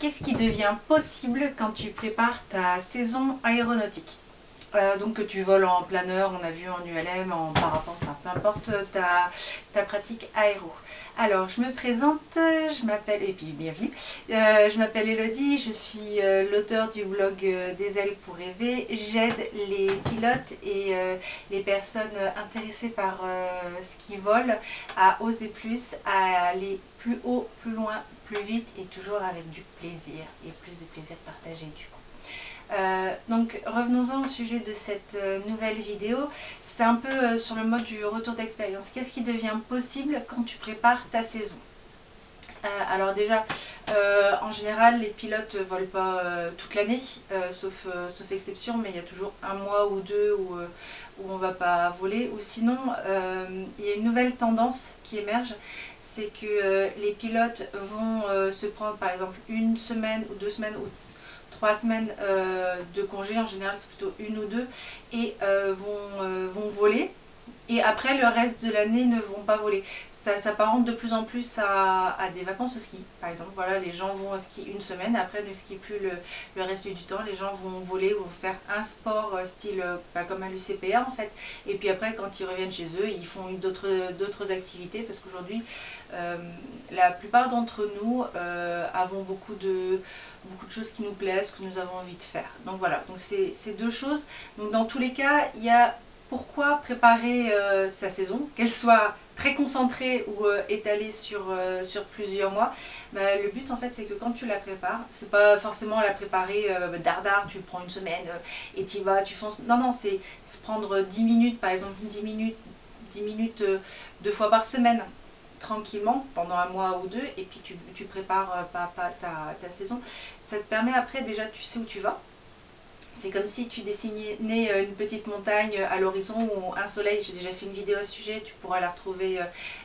Qu'est-ce qui devient possible quand tu prépares ta saison aéronautique? Donc que tu voles en planeur, on a vu en ULM, en parapente, enfin, peu importe ta pratique aéro. Alors je me présente, je m'appelle, et puis bienvenue, je m'appelle Elodie, je suis l'auteur du blog Des ailes pour rêver. J'aide les pilotes et les personnes intéressées par ce qui vole à oser plus, à aller plus haut, plus loin, plus vite et toujours avec du plaisir et plus de plaisir partagé du coup. Donc revenons-en au sujet de cette nouvelle vidéo. C'est un peu sur le mode du retour d'expérience. Qu'est-ce qui devient possible quand tu prépares ta saison? Alors déjà, en général, les pilotes ne volent pas toute l'année, sauf exception, mais il y a toujours un mois ou deux où on ne va pas voler. Ou sinon, il y a une nouvelle tendance qui émerge, c'est que les pilotes vont se prendre par exemple une semaine ou 2 semaines ou 3 semaines de congé, en général c'est plutôt une ou deux, et vont voler. Et après, le reste de l'année ne vont pas voler. Ça s'apparente de plus en plus à des vacances au ski. Par exemple, voilà, les gens vont au ski une semaine, après ne skient plus le reste du temps. Les gens vont voler, vont faire un sport style comme à l'UCPA en fait. Et puis après, quand ils reviennent chez eux, ils font d'autres activités. Parce qu'aujourd'hui, la plupart d'entre nous avons beaucoup de choses qui nous plaisent, que nous avons envie de faire. Donc voilà, donc c'est deux choses. Donc dans tous les cas, il y a pourquoi préparer sa saison, qu'elle soit très concentrée ou étalée sur plusieurs mois. Le but en fait c'est que quand tu la prépares, c'est pas forcément la préparer dardard, tu prends une semaine et tu y vas, tu fonces. Non, non, c'est se prendre 10 minutes, par exemple 10 minutes 2 fois par semaine, tranquillement, pendant un mois ou deux, et puis tu prépares ta saison. Ça te permet après, déjà tu sais où tu vas. C'est comme si tu dessinais une petite montagne à l'horizon ou un soleil. J'ai déjà fait une vidéo à ce sujet, tu pourras la retrouver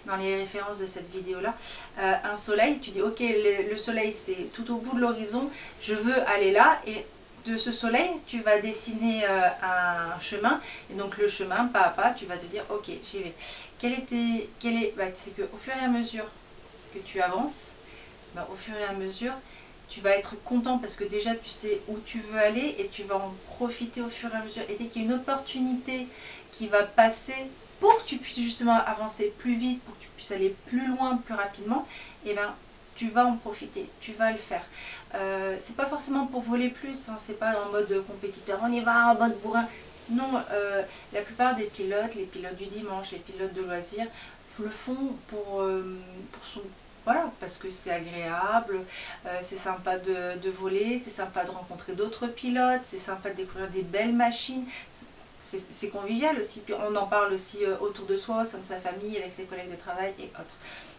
dans les références de cette vidéo-là. Un soleil, tu dis ok, le soleil c'est tout au bout de l'horizon, je veux aller là. Et de ce soleil, tu vas dessiner un chemin. Et donc le chemin, pas à pas, tu vas te dire ok, j'y vais. C'est qu'au fur et à mesure que tu avances, au fur et à mesure, tu vas être content parce que déjà tu sais où tu veux aller et tu vas en profiter au fur et à mesure. Et dès qu'il y a une opportunité qui va passer pour que tu puisses justement avancer plus vite, pour que tu puisses aller plus loin, plus rapidement, et ben tu vas en profiter, tu vas le faire. C'est pas forcément pour voler plus, hein, c'est pas en mode compétiteur, on y va en mode bourrin. Non, la plupart des pilotes, les pilotes du dimanche, les pilotes de loisirs, le font pour son... Voilà, parce que c'est agréable, c'est sympa de voler, c'est sympa de rencontrer d'autres pilotes, c'est sympa de découvrir des belles machines, c'est convivial aussi, puis on en parle aussi autour de soi, au sein de sa famille, avec ses collègues de travail et autres.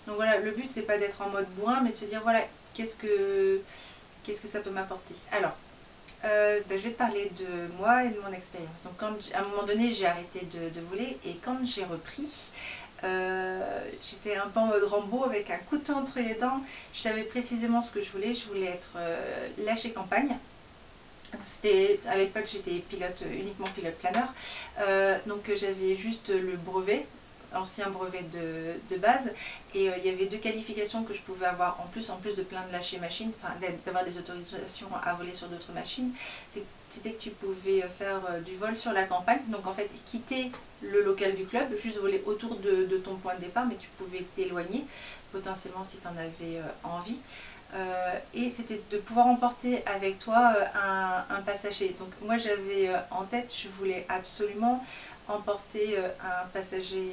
Donc voilà, le but c'est pas d'être en mode bourrin, mais de se dire voilà, qu'est-ce que ça peut m'apporter. Alors, je vais te parler de moi et de mon expérience. Donc à un moment donné j'ai arrêté de voler et quand j'ai repris, j'étais un peu en mode Rambo avec un couteau entre les dents. Je savais précisément ce que je voulais être lâché campagne. C'était à l'époque j'étais pilote, uniquement pilote planeur, donc j'avais juste le brevet, ancien brevet de base, et il y avait 2 qualifications que je pouvais avoir en plus de plein de lâcher machines, enfin d'avoir des autorisations à voler sur d'autres machines. C'était que tu pouvais faire du vol sur la campagne, donc en fait quitter le local du club, juste voler autour de ton point de départ, mais tu pouvais t'éloigner potentiellement si tu en avais envie. Et c'était de pouvoir emporter avec toi un passager. Donc moi j'avais en tête, je voulais absolument emporter un passager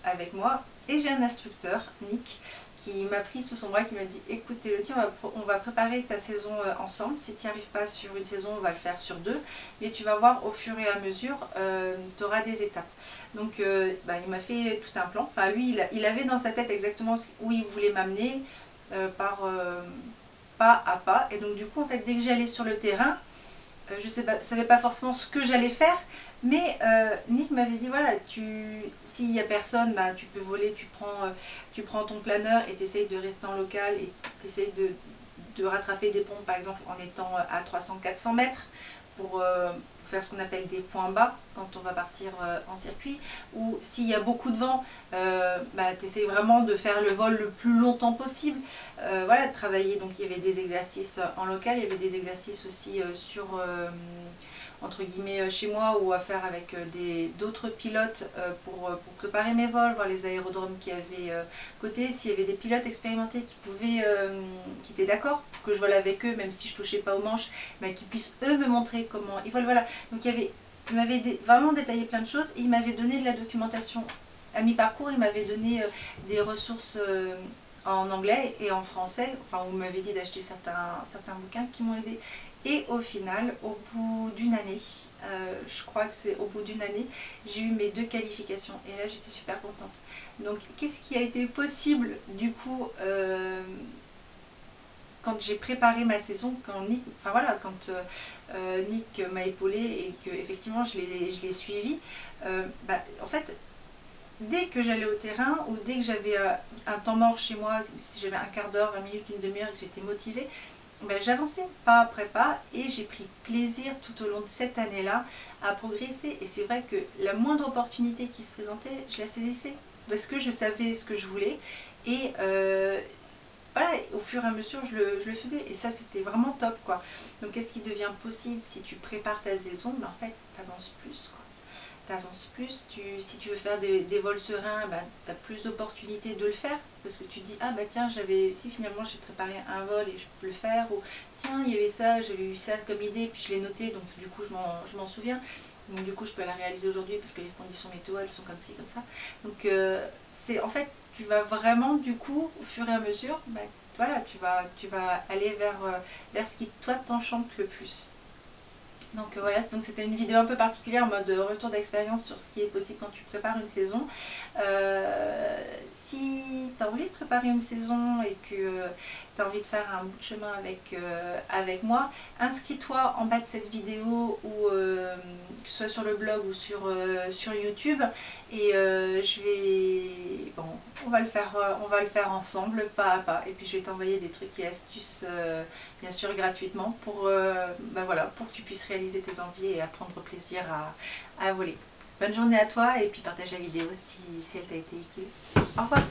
avec moi. Et j'ai un instructeur, Nick, qui m'a pris sous son bras, qui m'a dit écoute Elodie, on va préparer ta saison ensemble. Si tu n'y arrives pas sur une saison, on va le faire sur 2. Mais tu vas voir au fur et à mesure, tu auras des étapes. Donc il m'a fait tout un plan. Enfin lui, il avait dans sa tête exactement où il voulait m'amener. Par pas à pas, et donc du coup en fait dès que j'allais sur le terrain, je savais pas forcément ce que j'allais faire, mais Nick m'avait dit voilà, s'il y a personne, tu peux voler, tu prends ton planeur et tu essayes de rester en local et tu essayes de rattraper des ponts par exemple en étant à 300-400 mètres pour faire ce qu'on appelle des points bas quand on va partir en circuit, ou s'il y a beaucoup de vent, tu essaies vraiment de faire le vol le plus longtemps possible. Voilà, de travailler. Donc il y avait des exercices en local, il y avait des exercices aussi entre guillemets chez moi, ou à faire avec d'autres pilotes pour préparer mes vols, voir les aérodromes qu'il y avait côté, s'il y avait des pilotes expérimentés qui étaient d'accord pour que je vole avec eux, même si je touchais pas aux manches, mais qui puissent eux me montrer comment ils volent. Voilà, donc il m'avait vraiment détaillé plein de choses, et il m'avait donné de la documentation à mi-parcours. Il m'avait donné des ressources en anglais et en français, enfin on m'avait dit d'acheter certains bouquins qui m'ont aidé. Et au final, au bout d'une année, je crois que c'est au bout d'une année, j'ai eu mes 2 qualifications. Et là, j'étais super contente. Donc, qu'est-ce qui a été possible, du coup, quand j'ai préparé ma saison, quand Nick, enfin voilà, quand Nick m'a épaulée et que effectivement je l'ai suivi, en fait, dès que j'allais au terrain, ou dès que j'avais un temps mort chez moi, si j'avais un quart d'heure, 20 minutes, une demi-heure, que j'étais motivée, j'avançais pas après pas, et j'ai pris plaisir tout au long de cette année-là à progresser. Et c'est vrai que la moindre opportunité qui se présentait, je la saisissais parce que je savais ce que je voulais, et voilà, au fur et à mesure je le faisais, et ça c'était vraiment top quoi. Donc qu'est-ce qui devient possible si tu prépares ta saison? En fait t'avances plus quoi. T'avances plus, si tu veux faire des vols sereins, tu as plus d'opportunités de le faire, parce que tu te dis, ah tiens, si finalement j'ai préparé un vol et je peux le faire, ou tiens, il y avait ça, j'avais eu ça comme idée, puis je l'ai noté, donc du coup je m'en souviens, donc du coup je peux la réaliser aujourd'hui parce que les conditions météo elles sont comme ci, comme ça. Donc c'est en fait, tu vas vraiment du coup, au fur et à mesure, voilà, tu vas aller vers ce qui toi t'enchante le plus. Donc voilà, donc c'était une vidéo un peu particulière en mode retour d'expérience sur ce qui est possible quand tu prépares une saison. Si tu as envie de préparer une saison et que tu as envie de faire un bout de chemin avec moi, inscris-toi en bas de cette vidéo, ou que ce soit sur le blog ou sur YouTube, et on va le faire ensemble, pas à pas, et puis je vais t'envoyer des trucs et astuces bien sûr gratuitement pour que tu puisses réaliser tes envies et prendre plaisir à voler. Bonne journée à toi, et puis partage la vidéo si elle t'a été utile. Au revoir.